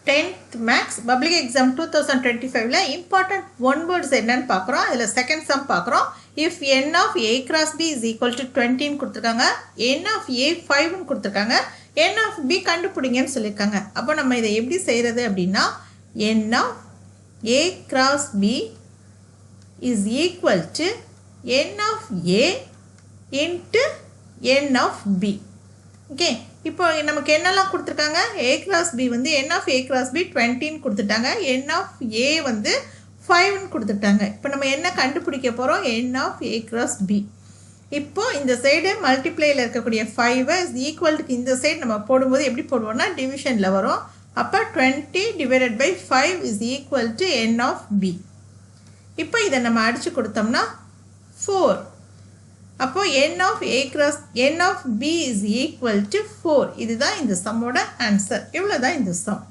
10th Max Public Exam 2025ல important one words என்னன்னு பார்க்குறோம். அதில் செகண்ட் சம் பார்க்குறோம். If n of a cross b is equal to 20 கொடுத்துருக்காங்க, n of a 5 கொடுத்துருக்காங்க, n of b கண்டுபிடிங்கன்னு சொல்லியிருக்காங்க. அப்போ நம்ம இதை எப்படி செய்கிறது அப்படின்னா n of a cross b is equal to n of a into n of b. Okay, இப்போ நமக்கு என்னெல்லாம் கொடுத்துருக்காங்க? a cross b வந்து n of a cross b 20 கொடுத்துட்டாங்க, n of a வந்து 5 கொடுத்துட்டாங்க. இப்போ நம்ம என்ன கண்டுபிடிக்க போகிறோம்? n of a cross b. இப்போ இந்த சைடு மல்டிப்ளையில் இருக்கக்கூடிய 5 இஸ் ஈக்குவல்டுக்கு இந்த சைடு நம்ம போடும்போது எப்படி போடுவோம்னா டிவிஷனில் வரும். அப்போ 20 divided by 5 is equal to n of b. இப்போ இதை நம்ம அடித்து கொடுத்தோம்னா 4. அப்போ n of a cross n of b is equal to 4. இதுதான் இந்த சம்மோட ஆன்சர். இவ்வளோதான் இந்த சம்.